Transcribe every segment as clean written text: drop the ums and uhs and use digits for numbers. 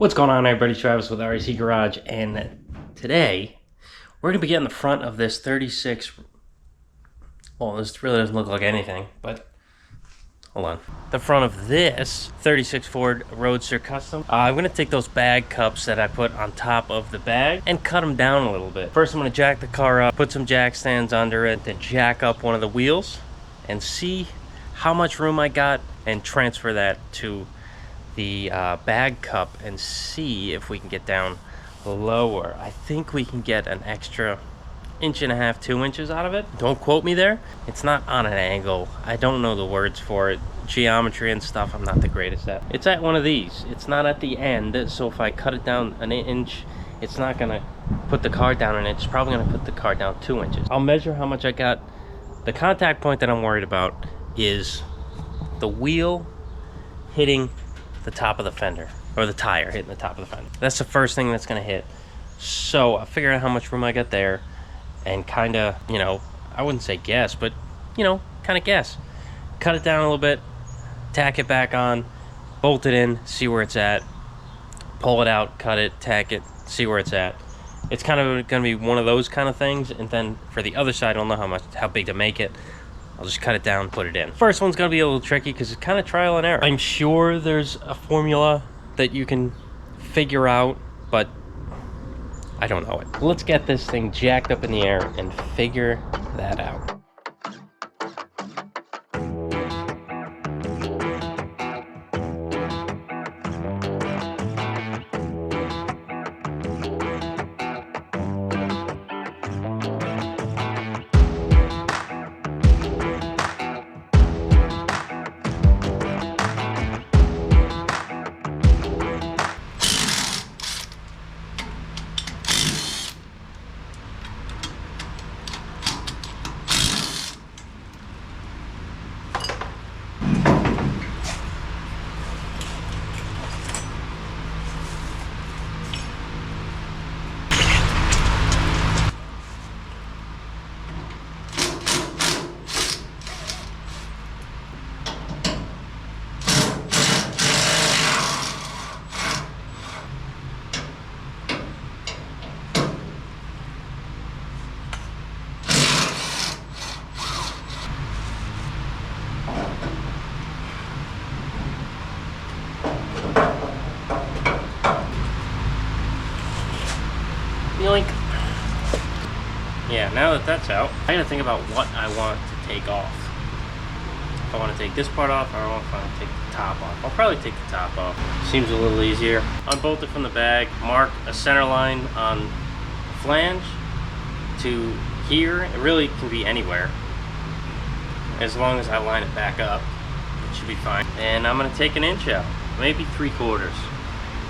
What's going on, everybody? Travis with RAC Garage, and today we're going to be getting the front of this 36, well, this really doesn't look like anything, but hold on. The front of this 36 Ford Roadster Custom. I'm going to take those bag cups that I put on top of the bag and cut them down a little bit. First, I'm going to jack the car up, put some jack stands under it, then jack up one of the wheels and see how much room I got and transfer that to the bag cup and see if we can get down lower. I think we can get an extra 1.5 inches, 2 inches out of it. Don't quote me there. It's not on an angle. I don't know the words for it. Geometry and stuff I'm not the greatest at. It's at one of these. It's not at the end, so if I cut it down an inch, it's not gonna put the car down an inch. It's probably gonna put the car down 2 inches. I'll measure how much I got. The contact point that I'm worried about is the wheel hitting the top of the fender, or the tire hitting the top of the fender. That's the first thing that's gonna hit. So I figured out how much room I got there and kind of, you know, I wouldn't say guess, but, you know, kind of guess. Cut it down a little bit, tack it back on, bolt it in, see where it's at, pull it out, cut it, tack it, see where it's at. It's kind of gonna be one of those kind of things, and then for the other side, I don't know how big to make it. I'll just cut it down, put it in. First one's gonna be a little tricky because it's kind of trial and error. I'm sure there's a formula that you can figure out, but I don't know it. Let's get this thing jacked up in the air and figure that out. Yoink. Yeah, now that that's out, I gotta think about what I want to take off. If I want to take this part off, or if I want to take the top off. I'll probably take the top off. Seems a little easier. Unbolt it from the bag, mark a center line on the flange to here. It really can be anywhere. As long as I line it back up, it should be fine. And I'm gonna take 1 inch out, maybe 3/4.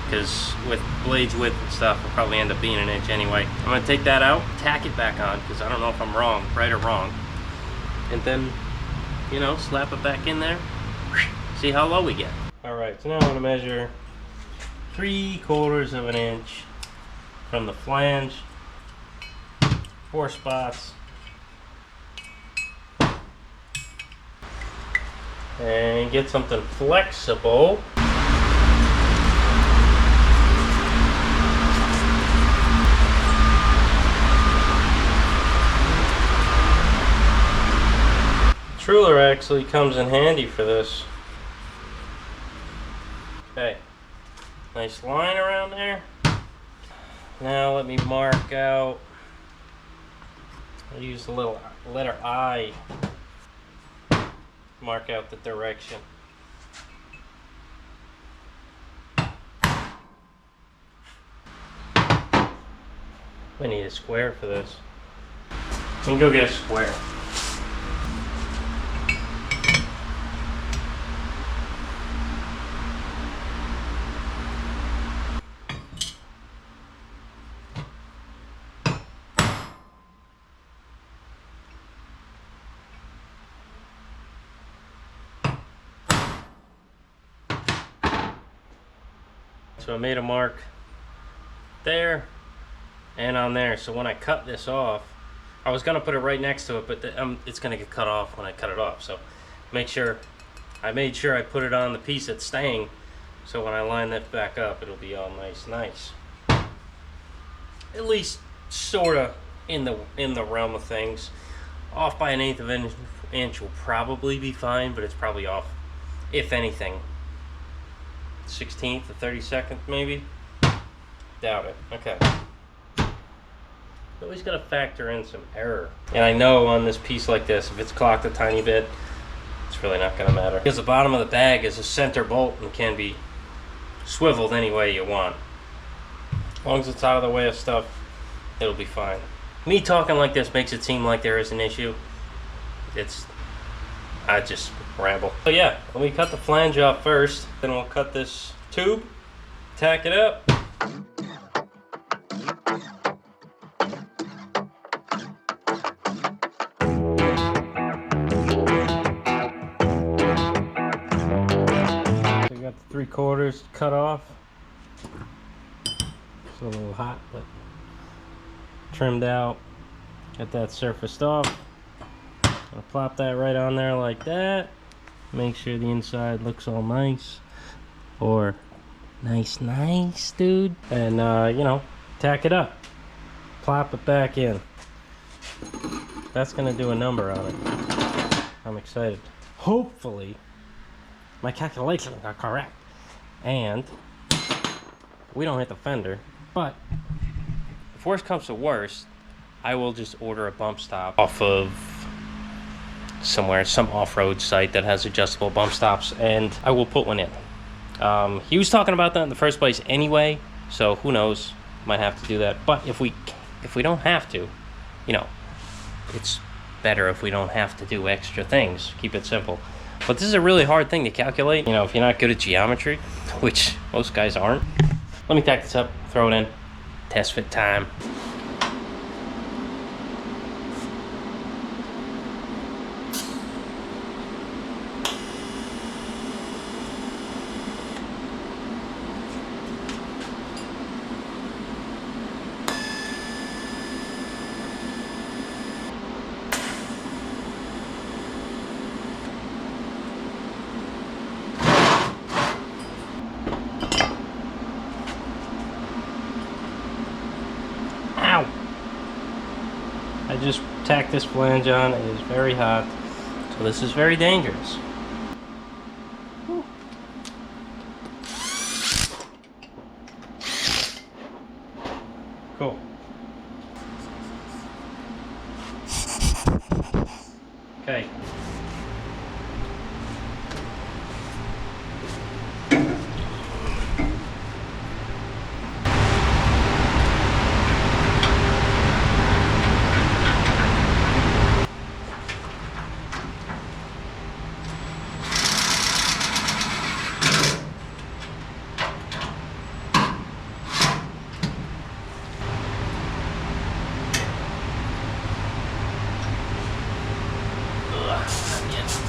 Because with blades width and stuff, it'll probably end up being 1 inch anyway. I'm gonna take that out, tack it back on, because I don't know if I'm wrong, right or wrong. And then, you know, slap it back in there, see how low we get. All right, so now I'm gonna measure 3/4 of an inch from the flange, 4 spots. And get something flexible. Ruler actually comes in handy for this. Okay, nice line around there. Now let me mark out, I'll use the little letter I, mark out the direction. I need a square for this. I can go get a square. So I made a mark there and on there. So when I cut this off, I was gonna put it right next to it, but it's gonna get cut off when I cut it off. So make sure, I made sure I put it on the piece that's staying So when I line that back up, it'll be all nice. At least sorta in the realm of things. Off by 1/8 of an inch will probably be fine, but it's probably off, if anything, 1/16th or 32nd maybe. Doubt it. Okay. Always got to factor in some error. And I know on this piece like this, if it's clocked a tiny bit, it's really not going to matter. Because the bottom of the bag is a center bolt and can be swiveled any way you want. As long as it's out of the way of stuff, it'll be fine. Me talking like this makes it seem like there is an issue. I just ramble. So yeah, let me cut the flange off first, then we'll cut this tube, tack it up. So I got the 3/4 cut off. It's a little hot, but trimmed out. Get that surfaced off. I'll plop that right on there like that. Make sure the inside looks all nice. Or nice, dude. And, you know, tack it up. Plop it back in. That's going to do a number on it. I'm excited. Hopefully, my calculations are correct. And we don't hit the fender. But if worst comes to worst, I will just order a bump stop off of somewhere, some off-road site that has adjustable bump stops, and I will put one in. He was talking about that in the first place anyway, so who knows, might have to do that. But if we don't have to, you know, it's better if we don't have to do extra things. Keep it simple. But this is a really hard thing to calculate, you know, if you're not good at geometry, which most guys aren't. Let me tack this up, throw it in, test fit time. I just tacked this flange on. It is very hot, so this is very dangerous. Whew. Cool. Okay.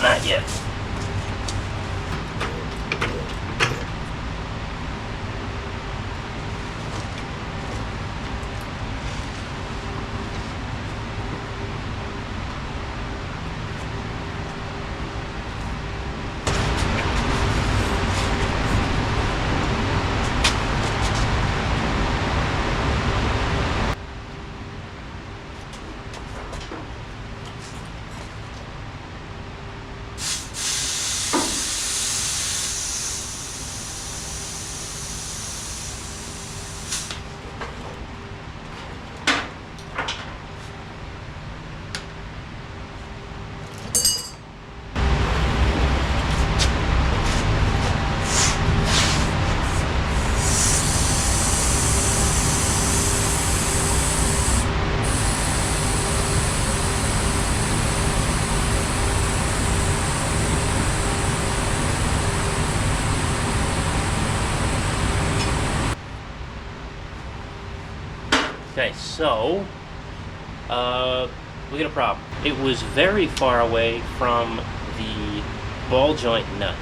Not yet. Okay, so we got a problem. It was very far away from the ball joint nut,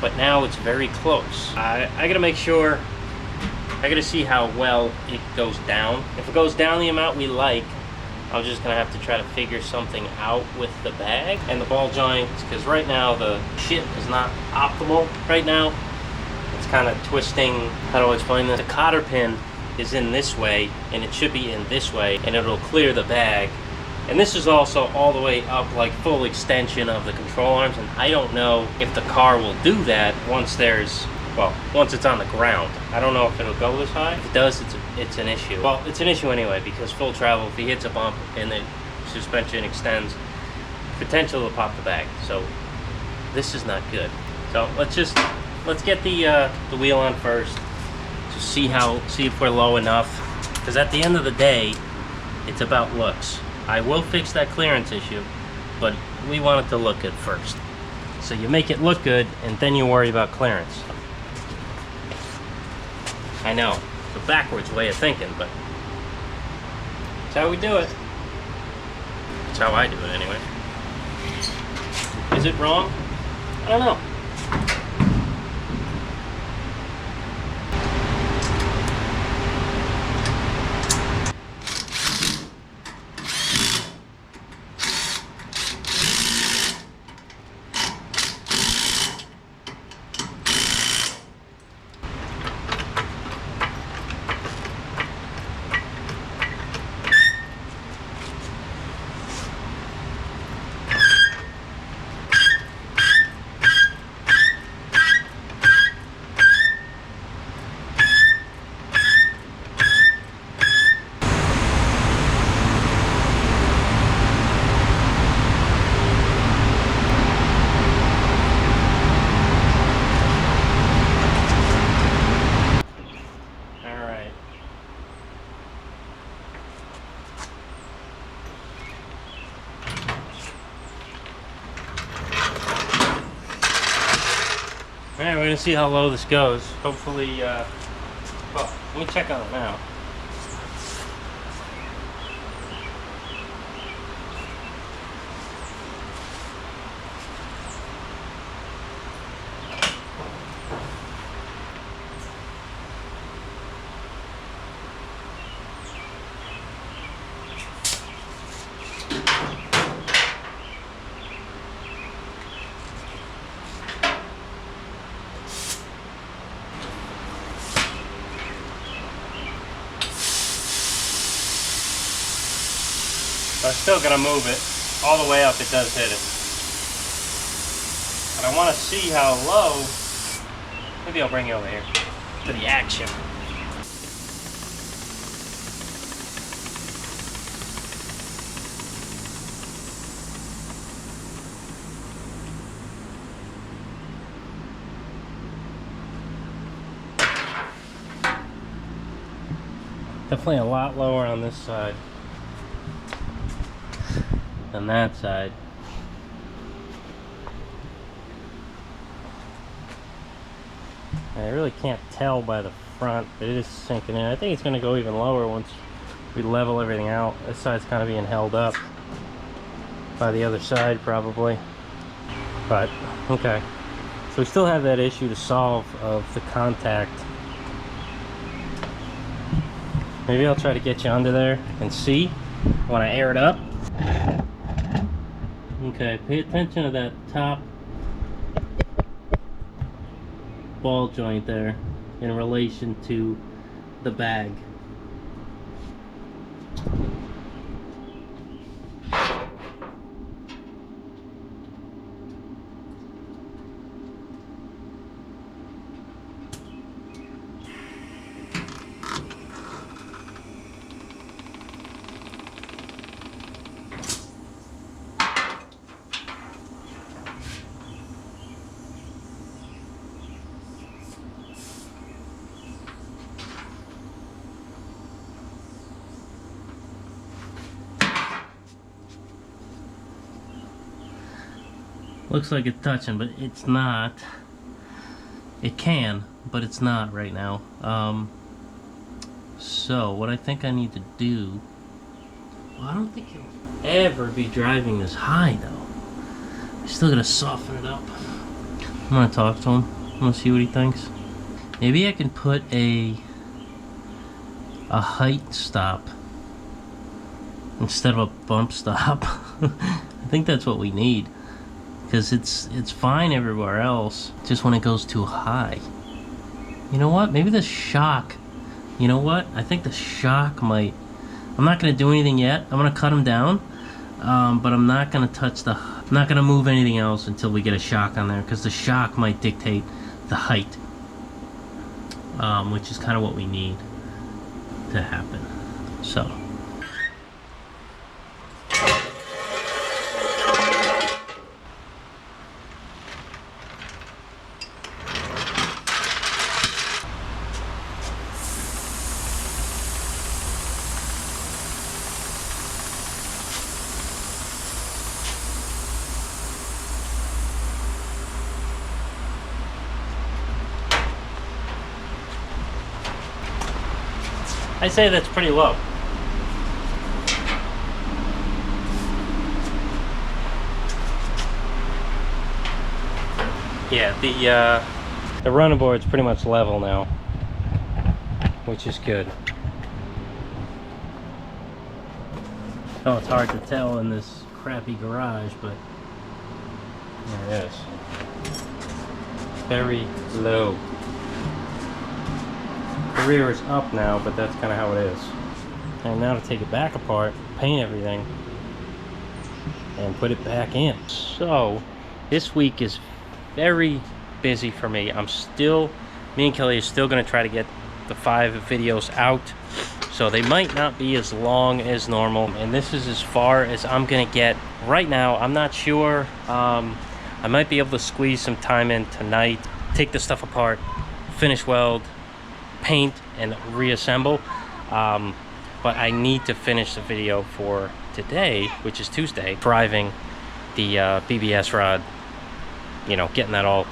but now it's very close. I gotta make sure, I gotta see how well it goes down. If it goes down the amount we like, I'm just gonna have to try to figure something out with the bag and the ball joints, because right now the shit is not optimal. Right now, it's kind of twisting. How do I explain this? The cotter pin is in this way, and it should be in this way, and it'll clear the bag. And this is also all the way up, like full extension of the control arms, and I don't know if the car will do that once once it's on the ground. I don't know if it'll go this high. If it does, it's an issue. Well, it's an issue anyway, because full travel, if he hits a bump and the suspension extends, potential to pop the bag. So this is not good. So let's get the wheel on first to see if we're low enough, because at the end of the day, it's about looks. I will fix that clearance issue, but we want it to look good first. So you make it look good, and then you worry about clearance. I know, it's a backwards way of thinking, but it's how we do it. It's how I do it anyway. Is it wrong? I don't know. Alright, we're going to see how low this goes. Hopefully, well, let me check on it now. I'm still going to move it all the way up. It does hit it. But I want to see how low. Maybe I'll bring you over here to the action. Definitely a lot lower on this side than that side. I really can't tell by the front, but it is sinking in. I think it's going to go even lower once we level everything out. This side's kind of being held up by the other side probably. But, okay. So we still have that issue to solve of the contact. Maybe I'll try to get you under there and see when I air it up. Okay, pay attention to that top ball joint there in relation to the bag. Looks like it's touching, but it's not. It can, but it's not right now. So what I think I need to do, well, I don't think you'll ever be driving this high though. I'm still gonna soften it up. I'm gonna talk to him. I'm gonna see what he thinks. Maybe I can put a height stop instead of a bump stop. I think that's what we need. Because it's fine everywhere else, just when it goes too high. You know what? Maybe the shock. You know what? I think the shock might... I'm not going to do anything yet. I'm going to cut them down. But I'm not going to touch the... I'm not going to move anything else until we get a shock on there. Because the shock might dictate the height. Which is kind of what we need to happen. So... I'd say that's pretty low. Yeah, the running board's pretty much level now, which is good. Oh, it's hard to tell in this crappy garage, but there it is. Very low. The rear is up now, but that's kind of how it is. And now to take it back apart, paint everything, and put it back in. So, this week is very busy for me. Me and Kelly are still going to try to get the 5 videos out. So they might not be as long as normal. And this is as far as I'm going to get. Right now, I'm not sure. I might be able to squeeze some time in tonight, take the stuff apart, finish weld, paint, and reassemble. But I need to finish the video for today, which is Tuesday, driving the BBS rod, you know, getting that all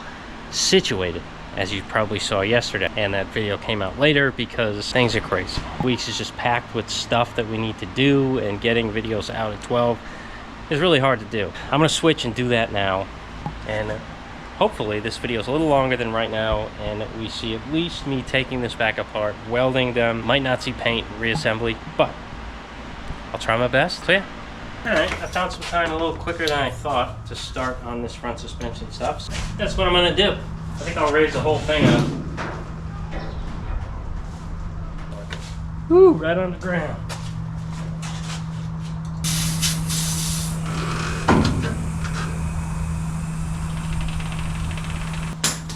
situated, as you probably saw yesterday. And that video came out later because things are crazy. Weeks is just packed with stuff that we need to do, and getting videos out at 12 is really hard to do. I'm gonna switch and do that now, and hopefully this video is a little longer than right now, and we see at least me taking this back apart, welding them. Might not see paint, reassembly, but I'll try my best. So yeah. Alright, I found some time a little quicker than I thought to start on this front suspension stuff. So that's what I'm gonna do. I think I'll raise the whole thing up. Woo, right on the ground.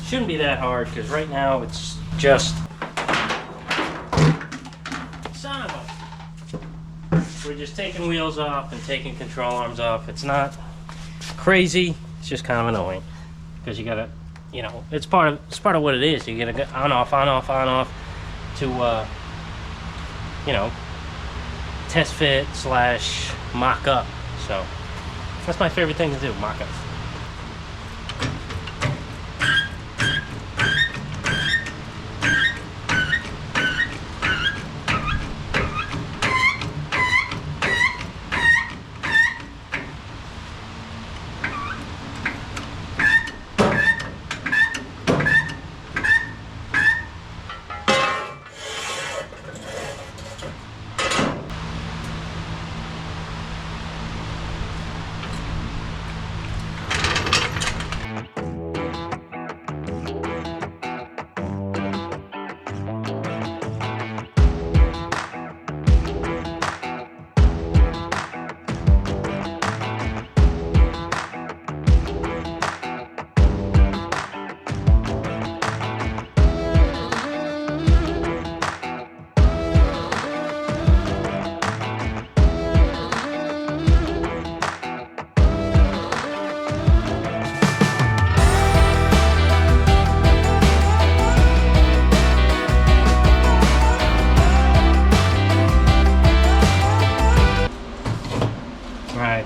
Shouldn't be that hard, because right now it's just... Son of a... We're just taking wheels off and taking control arms off. It's not crazy, it's just kind of annoying. Because you gotta, you know, it's part of what it is. You gotta go on off to you know, test fit / mock up. So that's my favorite thing to do, mock up.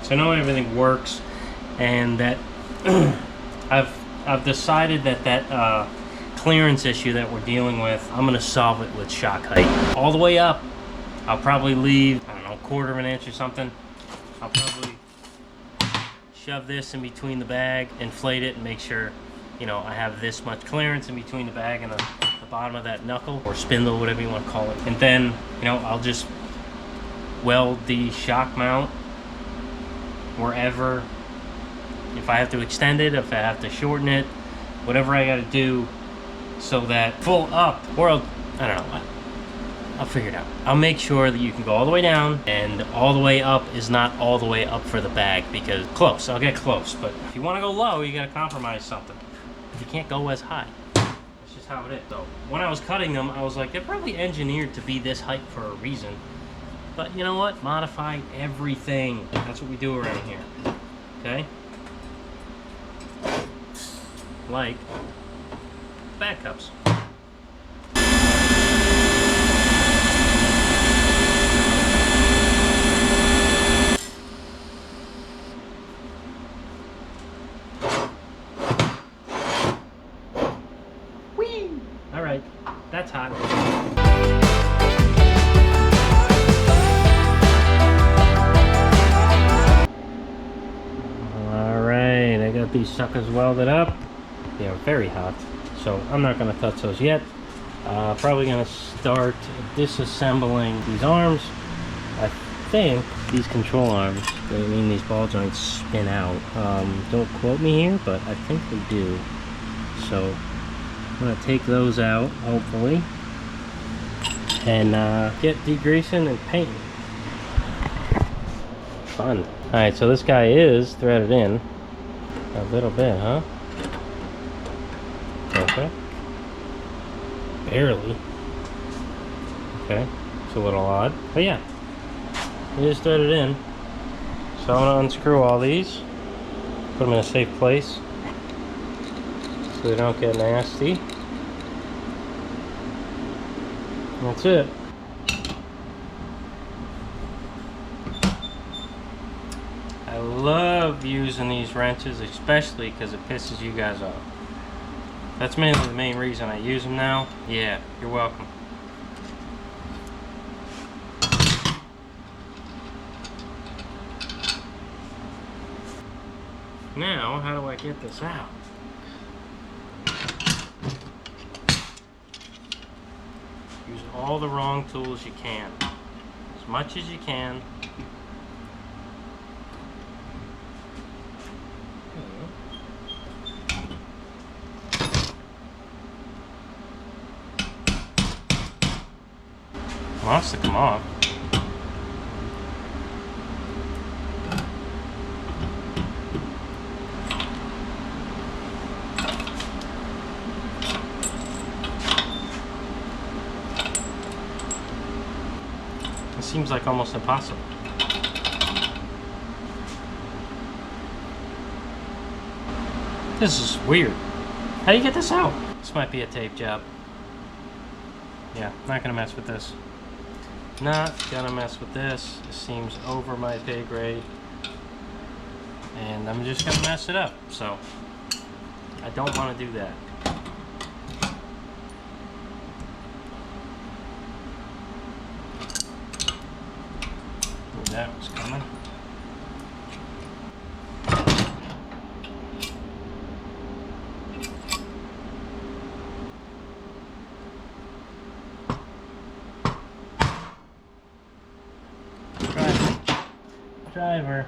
So I know everything works, and that I've decided that clearance issue that we're dealing with, I'm gonna solve it with shock height. All the way up, I'll probably leave, I don't know, 1/4 inch or something. I'll probably shove this in between the bag, inflate it, and make sure, you know, I have this much clearance in between the bag and the bottom of that knuckle, or spindle, whatever you want to call it. And then, you know, I'll just weld the shock mount wherever, if I have to extend it, if I have to shorten it, whatever I got to do, so that full up, or I don't know, I'll figure it out. I'll make sure that you can go all the way down, and all the way up is not all the way up for the bag, because close, I'll get close, but if you want to go low, you gotta compromise something. You can't go as high. That's just how it is. So when I was cutting them, I was like, they're probably engineered to be this height for a reason. But you know what? Modify everything. That's what we do around here. Okay? Like bag cups. Whee! All right, that's hot. These suckers welded up. They are very hot, so I'm not going to touch those yet. Probably going to start disassembling these arms. I think these control arms, I mean these ball joints, spin out. Don't quote me here, but I think they do. So I'm going to take those out, hopefully, and get degreasing and painting. Fun. Alright, so this guy is threaded in. A little bit, huh? Okay. Barely. Okay. It's a little odd. But yeah. It is threaded in. So I'm going to unscrew all these. Put them in a safe place. So they don't get nasty. That's it. I love using these wrenches, especially because it pisses you guys off. That's mainly the main reason I use them now. Yeah, you're welcome. Now, how do I get this out? Use all the wrong tools you can. As much as you can. Wants to come off. It seems like almost impossible. This is weird. How do you get this out? This might be a tape job. Yeah, not gonna mess with this. Not gonna mess with this. It seems over my pay grade, and I'm just gonna mess it up. So I don't want to do that. Knew that was coming. Driver.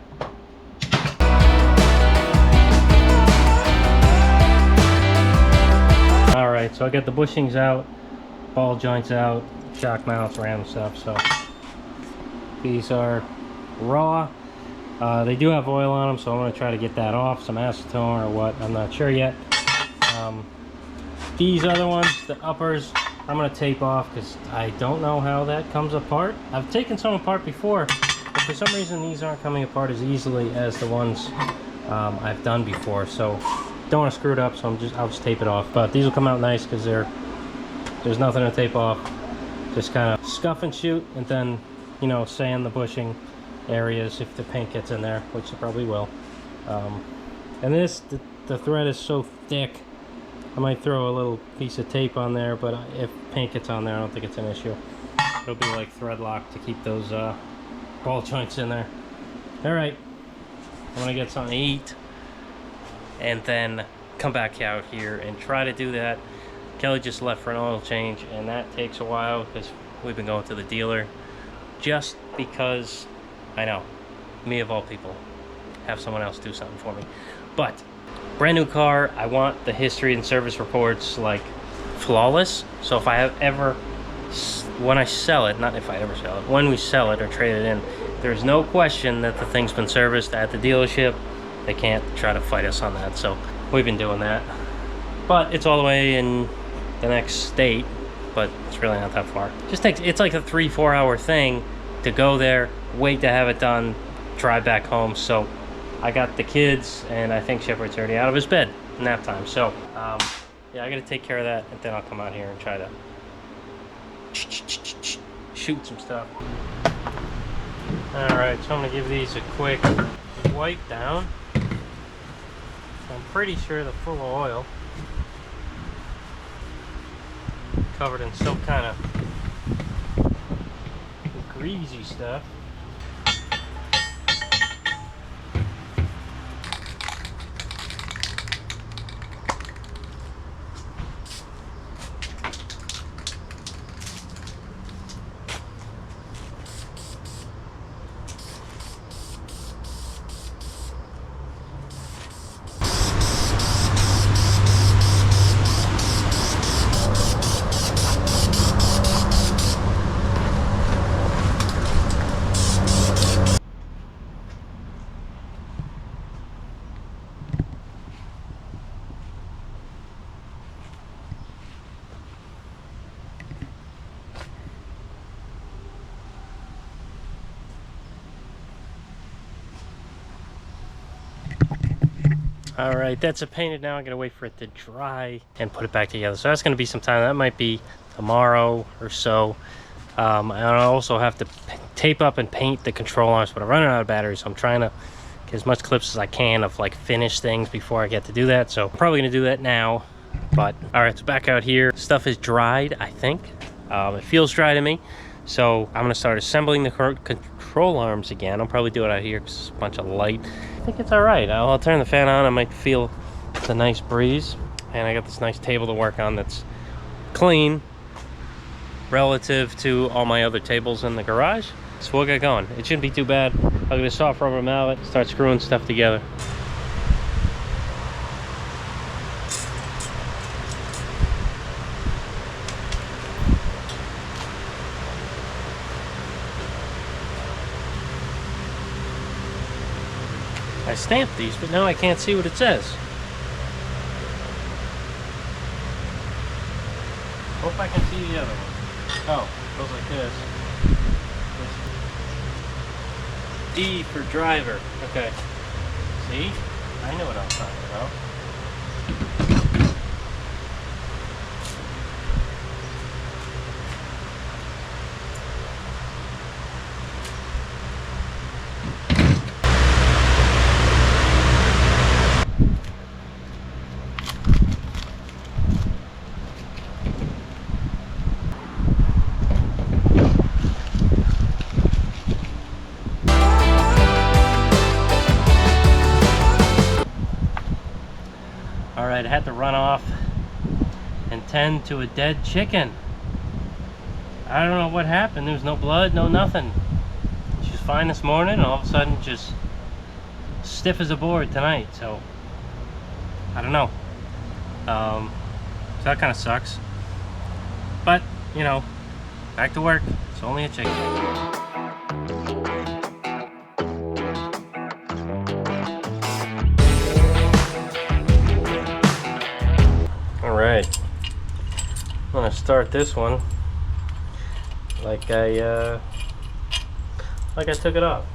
Alright, so I got the bushings out, ball joints out, shock mounts, ram stuff. So these are raw. They do have oil on them, so I'm going to try to get that off, some acetone or what, I'm not sure yet. These other ones, the uppers, I'm going to tape off because I don't know how that comes apart. I've taken some apart before. For some reason these aren't coming apart as easily as the ones I've done before, so don't want to screw it up, so I'll just tape it off. But these will come out nice because there's nothing to tape off. Just kind of scuff and shoot, and then, you know, sand the bushing areas if the paint gets in there, which it probably will. And the thread is so thick, I might throw a little piece of tape on there, but if paint gets on there, I don't think it's an issue. It'll be like thread lock to keep those ball joints in there. Alright, I'm gonna get something to eat and then come back out here and try to do that. Kelly just left for an oil change, and that takes a while because we've been going to the dealer just because, I know, me of all people, have someone else do something for me. But brand new car, I want the history and service reports like flawless. So if I have ever, when I sell it, not if I ever sell it, when we sell it or trade it in, there's no question that the thing's been serviced at the dealership. They can't try to fight us on that. So we've been doing that. But it's all the way in the next state, but it's really not that far. Just takes, it's like a 3-4 hour thing to go there, wait to have it done, drive back home. So I got the kids, and I think Shepard's already out of his bed, nap time. So yeah, I gotta take care of that, and then I'll come out here and try to shoot some stuff. All right, so I'm gonna give these a quick wipe down. I'm pretty sure they're full of oil, covered in some kind of greasy stuff. All right, that's it painted now. I'm gonna wait for it to dry and put it back together. So that's gonna be some time. That might be tomorrow or so. I also have to tape up and paint the control arms, but I'm running out of batteries, so I'm trying to get as much clips as I can of like finished things before I get to do that. So I'm probably gonna do that now. But all right, so back out here, stuff is dried, I think. It feels dry to me. So I'm gonna start assembling the control arms again. I'll probably do it out here because it's a bunch of light. I think it's all right. I'll turn the fan on. I might feel the nice breeze. And I got this nice table to work on that's clean relative to all my other tables in the garage. So we'll get going. It shouldn't be too bad. I'll get a soft rubber mallet, start screwing stuff together. I stamped these, but now I can't see what it says. Hope I can see the other one. Oh, it goes like this. D for driver. Okay. See? I know what I'm talking about. I had to run off and tend to a dead chicken. I don't know what happened. There was no blood, no nothing. She was fine this morning, and all of a sudden just stiff as a board tonight. So I don't know. So that kind of sucks. But you know, back to work. It's only a chicken. Alright, I'm gonna start this one like I took it off.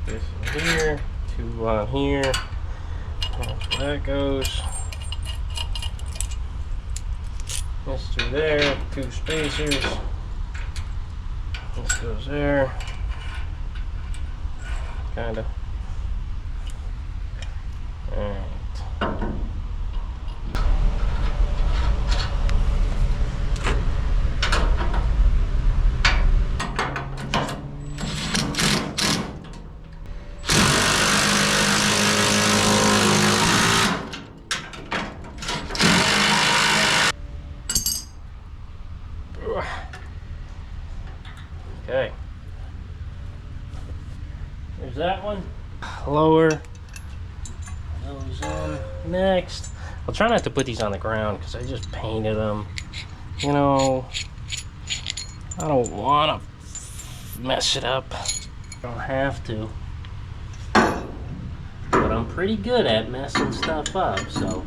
This one here, two on here, that's where that goes. This through there, two spacers. This goes there. Kinda. Alright. Okay, there's that one. Lower those in next. I'll try not to put these on the ground because I just painted them. You know, I don't want to mess it up. I don't have to. But I'm pretty good at messing stuff up, so.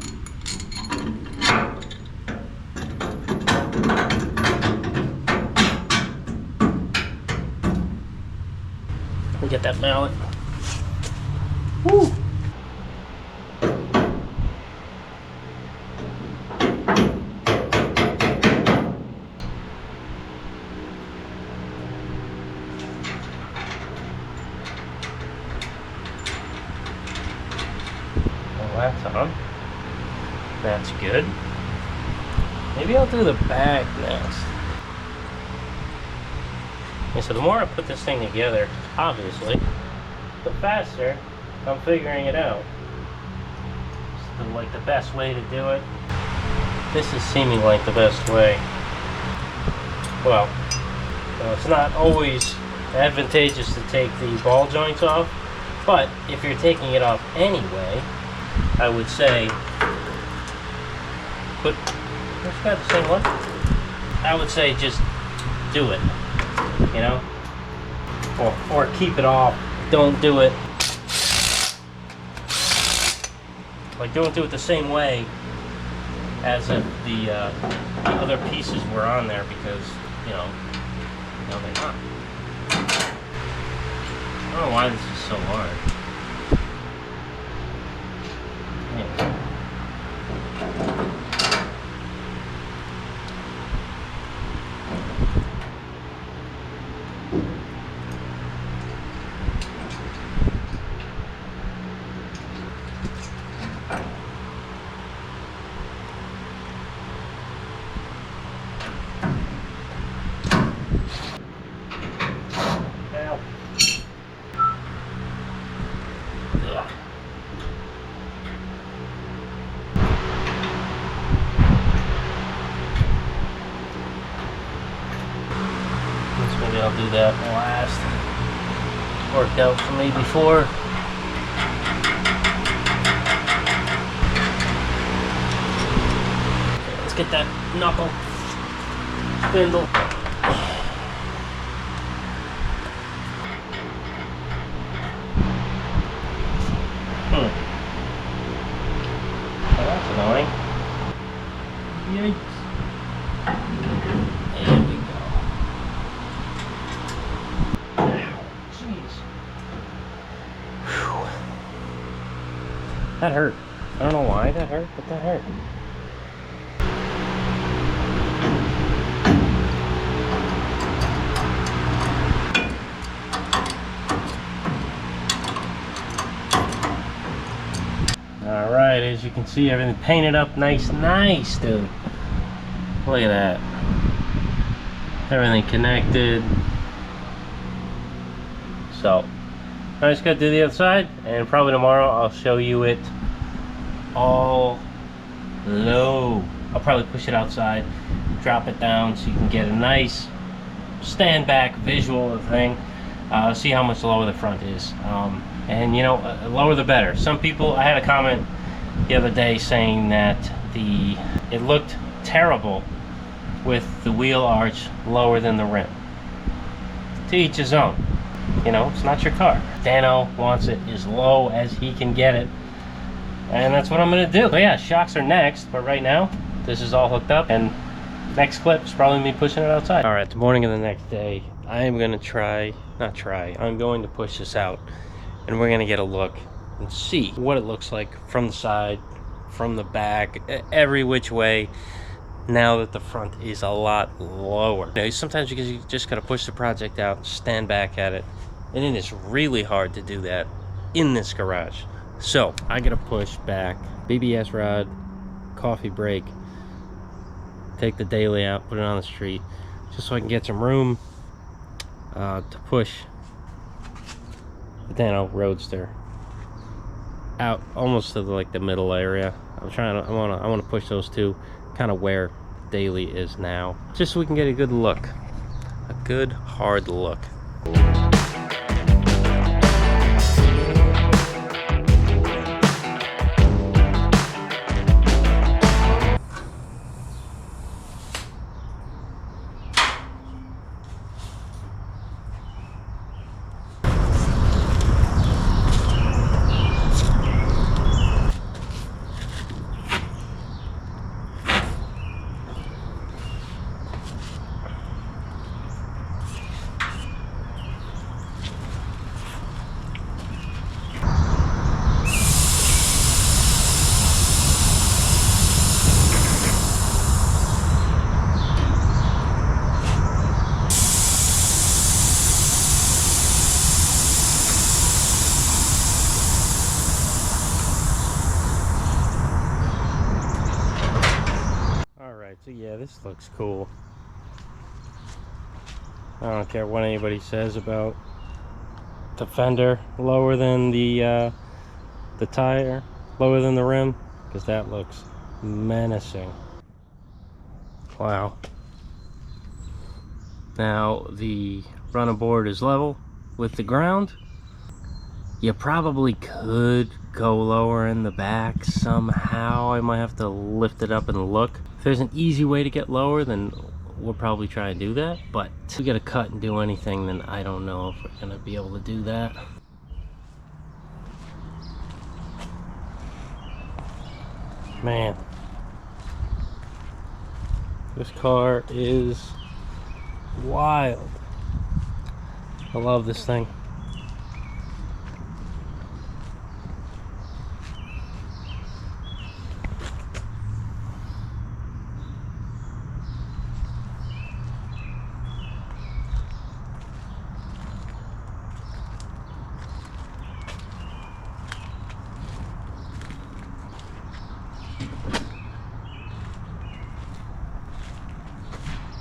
We'll get that mallet. Woo! That's on. That's good. Maybe I'll do the back next. And so the more I put this thing together, obviously, the faster I'm figuring it out. It's like the best way to do it. This is seeming like the best way. Well, it's not always advantageous to take the ball joints off, but if you're taking it off anyway, I would say put, let's got the same one. I would say just do it, you know, or keep it off. Don't do it, like don't do it the same way as if the other pieces were on there, because you know they're not. I don't know why this is so hard. Maybe I'll do that last. Worked out for me before. Okay, let's get that knuckle spindle. Oh, that's annoying. Yikes. That hurt. I don't know why that hurt, but that hurt. Alright, as you can see, everything painted up nice, dude. Look at that. Everything connected. So, I'm just gonna do the other side, and probably tomorrow I'll show you it all low. I'll probably push it outside, drop it down so you can get a nice stand back visual of the thing. See how much lower the front is. And you know, lower the better. Some people, I had a comment the other day saying that it looked terrible with the wheel arch lower than the rim. To each his own. You know, it's not your car. Dano wants it as low as he can get it, and that's what I'm gonna do. So yeah, shocks are next, but right now this is all hooked up, and next clip is probably me pushing it outside. All right, the morning of the next day, I am gonna I'm going to push this out, and we're gonna get a look and see what it looks like from the side, from the back, every which way, now that the front is a lot lower. You know, sometimes you just gotta push the project out, stand back at it, and it is really hard to do that in this garage. So I gotta push back, BBS rod, coffee break, take the daily out, put it on the street, just so I can get some room to push the Dano Roadster out almost to the middle area. I want to push those two kind of where daily is now, just so we can get a good look, a good hard look. Yeah, this looks cool. I don't care what anybody says about the fender lower than the tire, lower than the rim, because that looks menacing. Wow. Now the running board is level with the ground. You probably could go lower in the back somehow. I might have to lift it up and look. If there's an easy way to get lower, then we'll probably try and do that. But if we gotta cut and do anything, then I don't know if we're gonna be able to do that. Man, this car is wild. I love this thing.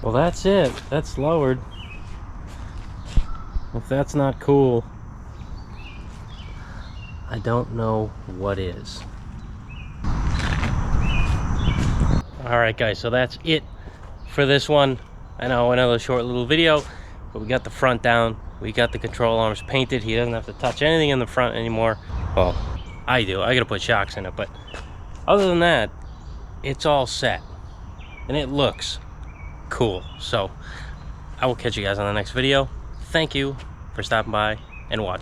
Well, that's it. That's lowered. If that's not cool, I don't know what is. Alright guys, so that's it for this one. I know, another short little video, but we got the front down. We got the control arms painted. He doesn't have to touch anything in the front anymore. Well, I do. I gotta put shocks in it, but other than that, it's all set. And it looks cool. So I will catch you guys on the next video. Thank you for stopping by and watching.